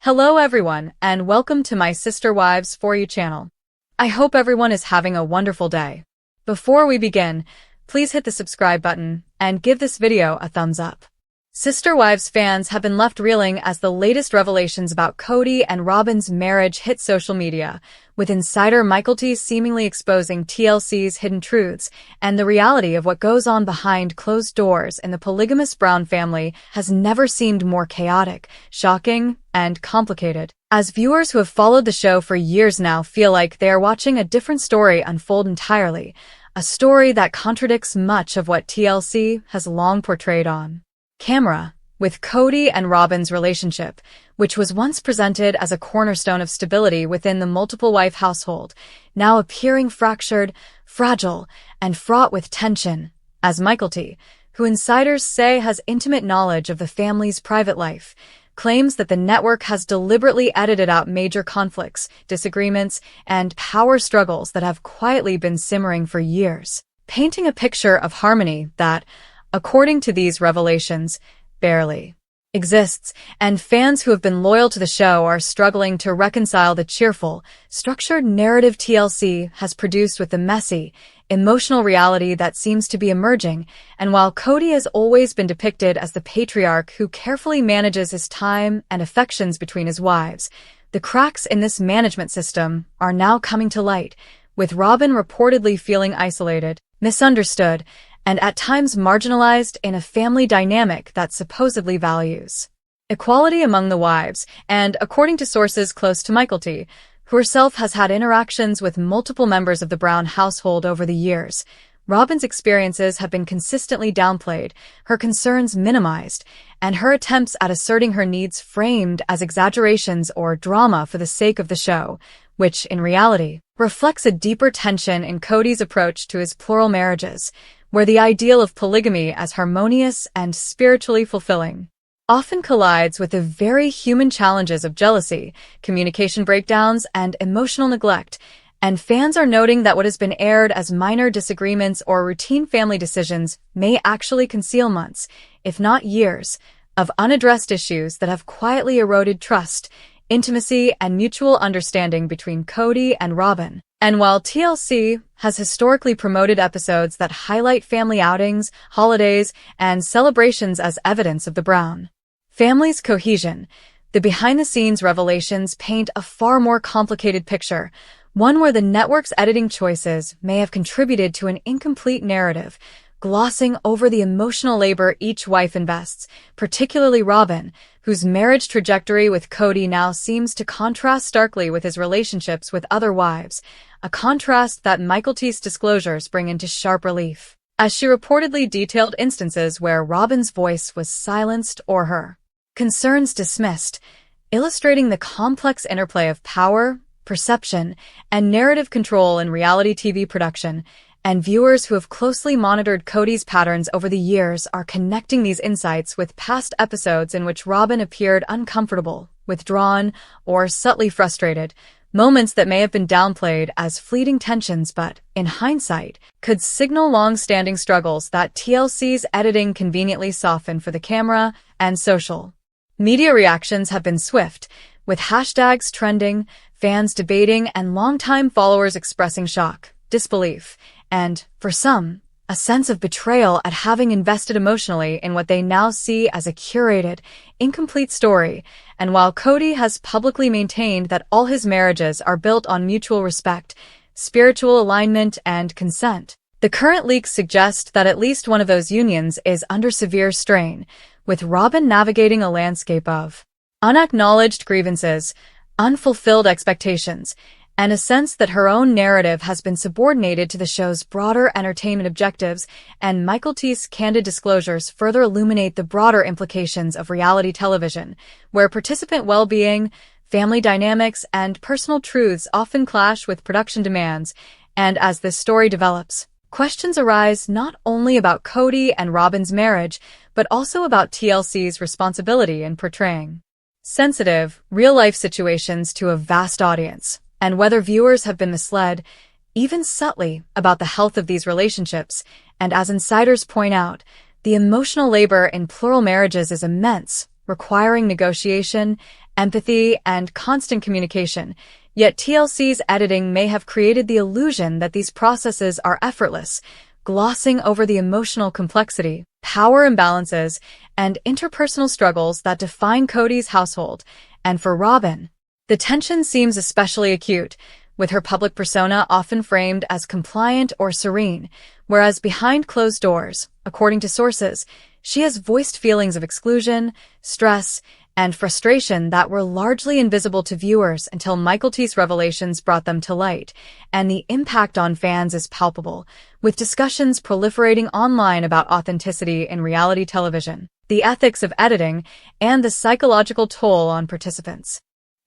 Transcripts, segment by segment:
Hello everyone, and welcome to my Sister Wives For You channel. I hope everyone is having a wonderful day. Before we begin, please hit the subscribe button and give this video a thumbs up. Sister Wives fans have been left reeling as the latest revelations about Kody and Robyn's marriage hit social media, with insider Mykelti seemingly exposing TLC's hidden truths, and the reality of what goes on behind closed doors in the polygamous Brown family has never seemed more chaotic, shocking, and complicated. As viewers who have followed the show for years now feel like they are watching a different story unfold entirely, a story that contradicts much of what TLC has long portrayed on camera, with Kody and Robyn's relationship, which was once presented as a cornerstone of stability within the multiple-wife household, now appearing fractured, fragile, and fraught with tension, as Mykelti, who insiders say has intimate knowledge of the family's private life, claims that the network has deliberately edited out major conflicts, disagreements, and power struggles that have quietly been simmering for years, painting a picture of harmony that, according to these revelations, barely exists, and fans who have been loyal to the show are struggling to reconcile the cheerful, structured narrative TLC has produced with the messy, emotional reality that seems to be emerging. And while Kody has always been depicted as the patriarch who carefully manages his time and affections between his wives, the cracks in this management system are now coming to light, with Robyn reportedly feeling isolated, misunderstood, and at times marginalized in a family dynamic that supposedly values equality among the wives. And according to sources close to Mykelti, who herself has had interactions with multiple members of the Brown household over the years, Robyn's experiences have been consistently downplayed, her concerns minimized, and her attempts at asserting her needs framed as exaggerations or drama for the sake of the show, which, in reality, reflects a deeper tension in Kody's approach to his plural marriages, where the ideal of polygamy as harmonious and spiritually fulfilling often collides with the very human challenges of jealousy, communication breakdowns, and emotional neglect, and fans are noting that what has been aired as minor disagreements or routine family decisions may actually conceal months, if not years, of unaddressed issues that have quietly eroded trust, intimacy, and mutual understanding between Kody and Robyn. And while TLC has historically promoted episodes that highlight family outings, holidays, and celebrations as evidence of the Brown family's cohesion, the behind-the-scenes revelations paint a far more complicated picture, one where the network's editing choices may have contributed to an incomplete narrative, glossing over the emotional labor each wife invests, particularly Robyn, whose marriage trajectory with Kody now seems to contrast starkly with his relationships with other wives, a contrast that Mykelti's disclosures bring into sharp relief, as she reportedly detailed instances where Robyn's voice was silenced or her concerns dismissed, illustrating the complex interplay of power, perception, and narrative control in reality TV production. And viewers who have closely monitored Kody's patterns over the years are connecting these insights with past episodes in which Robyn appeared uncomfortable, withdrawn, or subtly frustrated, moments that may have been downplayed as fleeting tensions but, in hindsight, could signal long-standing struggles that TLC's editing conveniently softened for the camera and social media. Reactions have been swift, with hashtags trending, fans debating, and longtime followers expressing shock, disbelief, and, for some, a sense of betrayal at having invested emotionally in what they now see as a curated, incomplete story. And while Kody has publicly maintained that all his marriages are built on mutual respect, spiritual alignment, and consent, the current leaks suggest that at least one of those unions is under severe strain, with Robyn navigating a landscape of unacknowledged grievances, unfulfilled expectations, and a sense that her own narrative has been subordinated to the show's broader entertainment objectives. And Mykelti's candid disclosures further illuminate the broader implications of reality television, where participant well-being, family dynamics, and personal truths often clash with production demands. And as this story develops, questions arise not only about Kody and Robyn's marriage, but also about TLC's responsibility in portraying sensitive, real-life situations to a vast audience, and whether viewers have been misled, even subtly, about the health of these relationships. And as insiders point out, the emotional labor in plural marriages is immense, requiring negotiation, empathy, and constant communication. Yet TLC's editing may have created the illusion that these processes are effortless, glossing over the emotional complexity, power imbalances, and interpersonal struggles that define Kody's household. And for Robyn, the tension seems especially acute, with her public persona often framed as compliant or serene, whereas behind closed doors, according to sources, she has voiced feelings of exclusion, stress, and frustration that were largely invisible to viewers until Mykelti's revelations brought them to light, and the impact on fans is palpable, with discussions proliferating online about authenticity in reality television, the ethics of editing, and the psychological toll on participants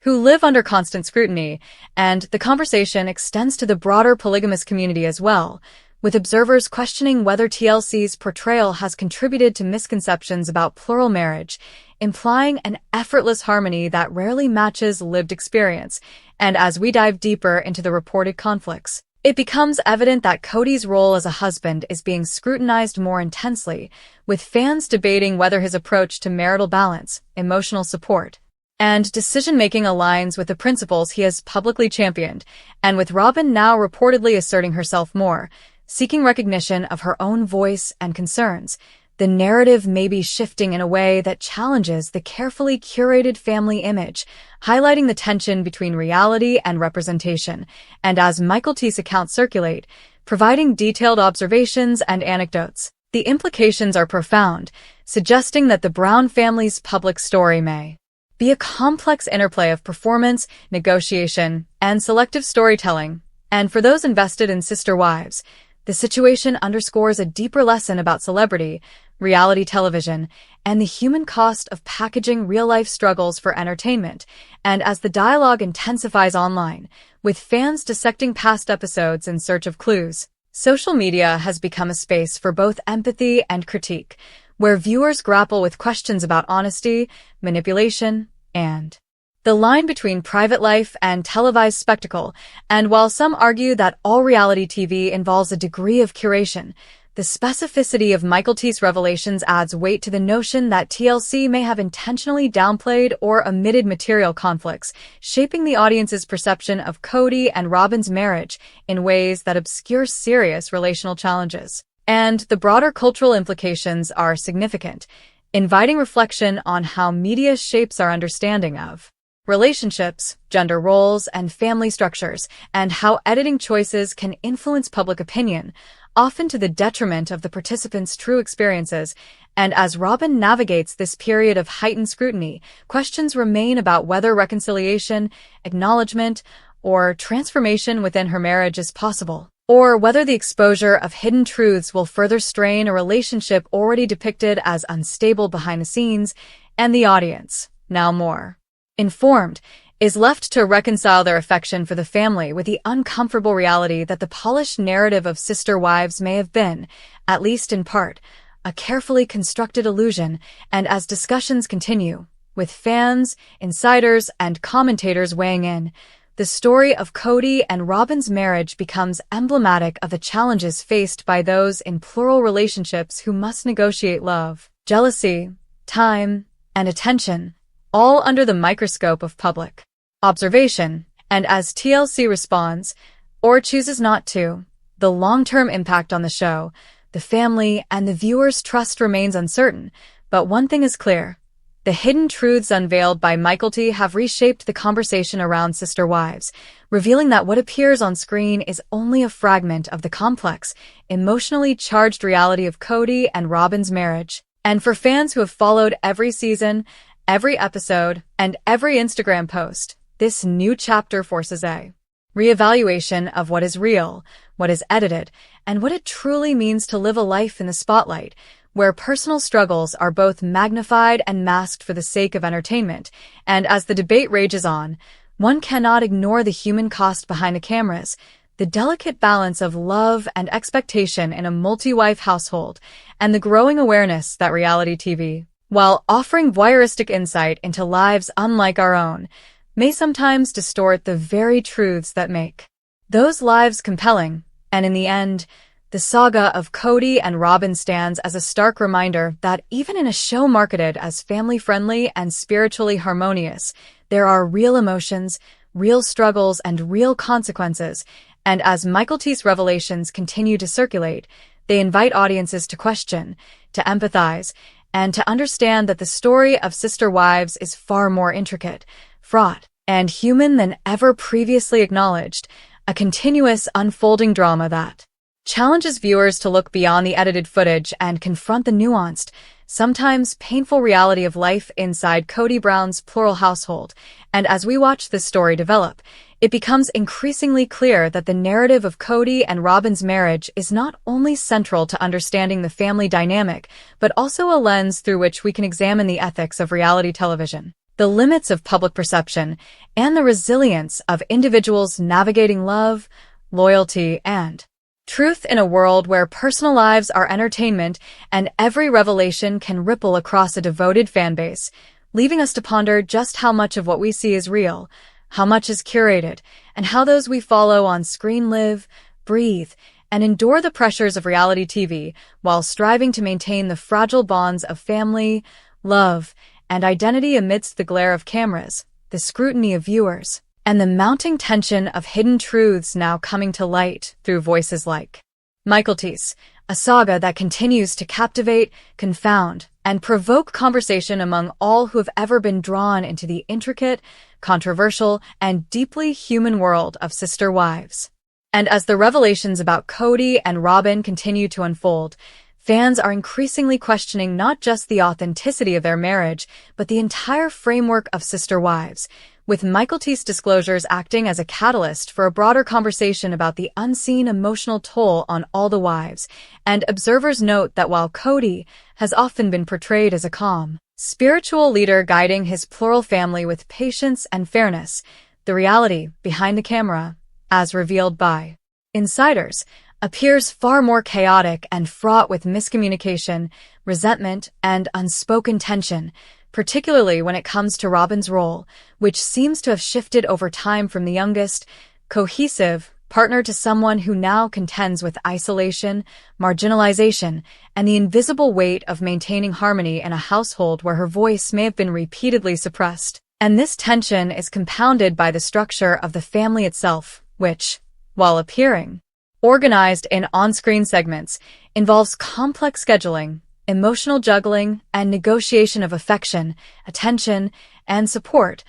who live under constant scrutiny, and the conversation extends to the broader polygamous community as well, with observers questioning whether TLC's portrayal has contributed to misconceptions about plural marriage, implying an effortless harmony that rarely matches lived experience. And as we dive deeper into the reported conflicts, it becomes evident that Kody's role as a husband is being scrutinized more intensely, with fans debating whether his approach to marital balance, emotional support, and decision-making aligns with the principles he has publicly championed, and with Robyn now reportedly asserting herself more, seeking recognition of her own voice and concerns, the narrative may be shifting in a way that challenges the carefully curated family image, highlighting the tension between reality and representation, and as Mykelti's accounts circulate, providing detailed observations and anecdotes. The implications are profound, suggesting that the Brown family's public story may be a complex interplay of performance, negotiation, and selective storytelling. And for those invested in Sister Wives, the situation underscores a deeper lesson about celebrity, reality television, and the human cost of packaging real-life struggles for entertainment. And as the dialogue intensifies online, with fans dissecting past episodes in search of clues, social media has become a space for both empathy and critique, where viewers grapple with questions about honesty, manipulation, and the line between private life and televised spectacle. And while some argue that all reality TV involves a degree of curation, the specificity of Mykelti's revelations adds weight to the notion that TLC may have intentionally downplayed or omitted material conflicts, shaping the audience's perception of Kody and Robyn's marriage in ways that obscure serious relational challenges. And the broader cultural implications are significant, inviting reflection on how media shapes our understanding of relationships, gender roles, and family structures, and how editing choices can influence public opinion, often to the detriment of the participants' true experiences. And as Robyn navigates this period of heightened scrutiny, questions remain about whether reconciliation, acknowledgement, or transformation within her marriage is possible, or whether the exposure of hidden truths will further strain a relationship already depicted as unstable behind the scenes. And the audience, now more informed, is left to reconcile their affection for the family with the uncomfortable reality that the polished narrative of Sister Wives may have been, at least in part, a carefully constructed illusion. And as discussions continue, with fans, insiders, and commentators weighing in, the story of Kody and Robyn's marriage becomes emblematic of the challenges faced by those in plural relationships who must negotiate love, jealousy, time, and attention, all under the microscope of public observation. And as TLC responds, or chooses not to, the long-term impact on the show, the family, and the viewer's trust remains uncertain. But one thing is clear: the hidden truths unveiled by Mykelti have reshaped the conversation around Sister Wives, revealing that what appears on screen is only a fragment of the complex, emotionally charged reality of Kody and Robyn's marriage. And for fans who have followed every season, every episode, and every Instagram post, this new chapter forces a reevaluation of what is real, what is edited, and what it truly means to live a life in the spotlight, where personal struggles are both magnified and masked for the sake of entertainment. And as the debate rages on, one cannot ignore the human cost behind the cameras, the delicate balance of love and expectation in a multi-wife household, and the growing awareness that reality TV, while offering voyeuristic insight into lives unlike our own, may sometimes distort the very truths that make those lives compelling. And in the end, The saga of Kody and Robyn stands as a stark reminder that even in a show marketed as family-friendly and spiritually harmonious, there are real emotions, real struggles, and real consequences, and as Mykelti's revelations continue to circulate, they invite audiences to question, to empathize, and to understand that the story of sister wives is far more intricate, fraught, and human than ever previously acknowledged, a continuous unfolding drama that challenges viewers to look beyond the edited footage and confront the nuanced, sometimes painful reality of life inside Kody Brown's plural household. And as we watch this story develop, it becomes increasingly clear that the narrative of Kody and Robyn's marriage is not only central to understanding the family dynamic, but also a lens through which we can examine the ethics of reality television, the limits of public perception, and the resilience of individuals navigating love, loyalty, and truth in a world where personal lives are entertainment and every revelation can ripple across a devoted fanbase, leaving us to ponder just how much of what we see is real, how much is curated, and how those we follow on screen live, breathe, and endure the pressures of reality TV while striving to maintain the fragile bonds of family, love, and identity amidst the glare of cameras, the scrutiny of viewers, and the mounting tension of hidden truths now coming to light through voices like Mykelti's, a saga that continues to captivate, confound, and provoke conversation among all who have ever been drawn into the intricate, controversial, and deeply human world of sister wives. And as the revelations about Kody and Robyn continue to unfold, fans are increasingly questioning not just the authenticity of their marriage, but the entire framework of sister wives, with Mykelti's disclosures acting as a catalyst for a broader conversation about the unseen emotional toll on all the wives. And observers note that while Kody has often been portrayed as a calm, spiritual leader guiding his plural family with patience and fairness, the reality behind the camera, as revealed by insiders, appears far more chaotic and fraught with miscommunication, resentment, and unspoken tension, particularly when it comes to Robyn's role, which seems to have shifted over time from the youngest, cohesive partner to someone who now contends with isolation, marginalization, and the invisible weight of maintaining harmony in a household where her voice may have been repeatedly suppressed. And this tension is compounded by the structure of the family itself, which, while appearing organized in on-screen segments, involves complex scheduling, emotional juggling, and negotiation of affection, attention, and support,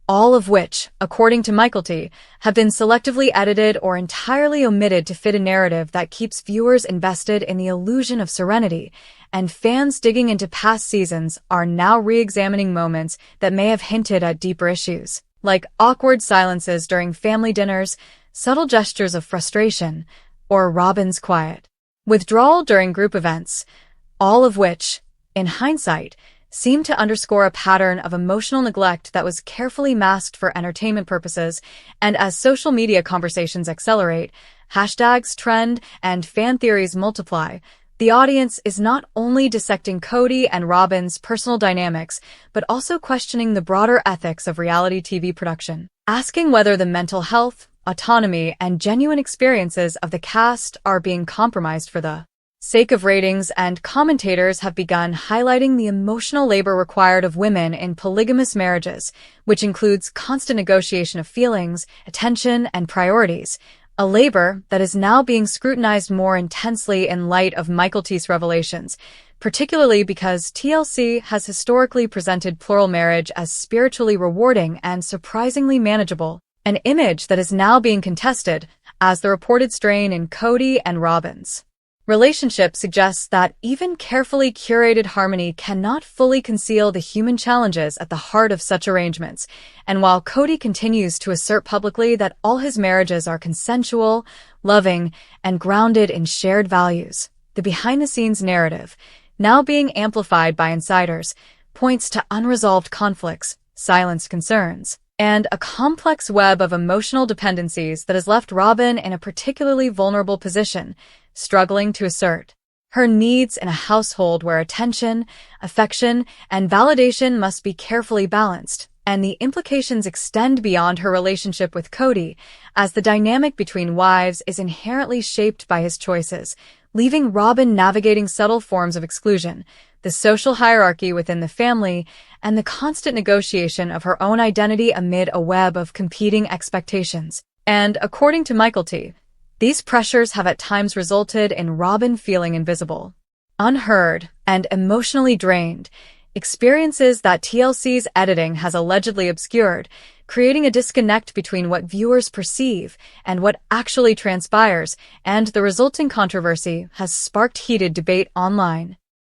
all of which, according to Mykelti, have been selectively edited or entirely omitted to fit a narrative that keeps viewers invested in the illusion of serenity, and fans digging into past seasons are now re-examining moments that may have hinted at deeper issues, like awkward silences during family dinners, subtle gestures of frustration, or Robyn's quiet withdrawal during group events, all of which, in hindsight, seem to underscore a pattern of emotional neglect that was carefully masked for entertainment purposes. And as social media conversations accelerate, hashtags trend, and fan theories multiply, the audience is not only dissecting Kody and Robyn's personal dynamics, but also questioning the broader ethics of reality TV production, asking whether the mental health, autonomy, and genuine experiences of the cast are being compromised for the sake of ratings. And commentators have begun highlighting the emotional labor required of women in polygamous marriages, which includes constant negotiation of feelings, attention, and priorities, a labor that is now being scrutinized more intensely in light of Mykelti's revelations, particularly because TLC has historically presented plural marriage as spiritually rewarding and surprisingly manageable, an image that is now being contested as the reported strain in Kody and Robyn's relationship suggests that even carefully curated harmony cannot fully conceal the human challenges at the heart of such arrangements. And while Kody continues to assert publicly that all his marriages are consensual, loving, and grounded in shared values, the behind-the-scenes narrative, now being amplified by insiders, points to unresolved conflicts, silenced concerns, and a complex web of emotional dependencies that has left Robyn in a particularly vulnerable position, struggling to assert her needs in a household where attention, affection, and validation must be carefully balanced. and the implications extend beyond her relationship with Kody, as the dynamic between wives is inherently shaped by his choices, leaving Robyn navigating subtle forms of exclusion, the social hierarchy within the family, and the constant negotiation of her own identity amid a web of competing expectations. And, according to Mykelti, these pressures have at times resulted in Robyn feeling invisible, unheard, and emotionally drained, experiences that TLC's editing has allegedly obscured, creating a disconnect between what viewers perceive and what actually transpires, and the resulting controversy has sparked heated debate online.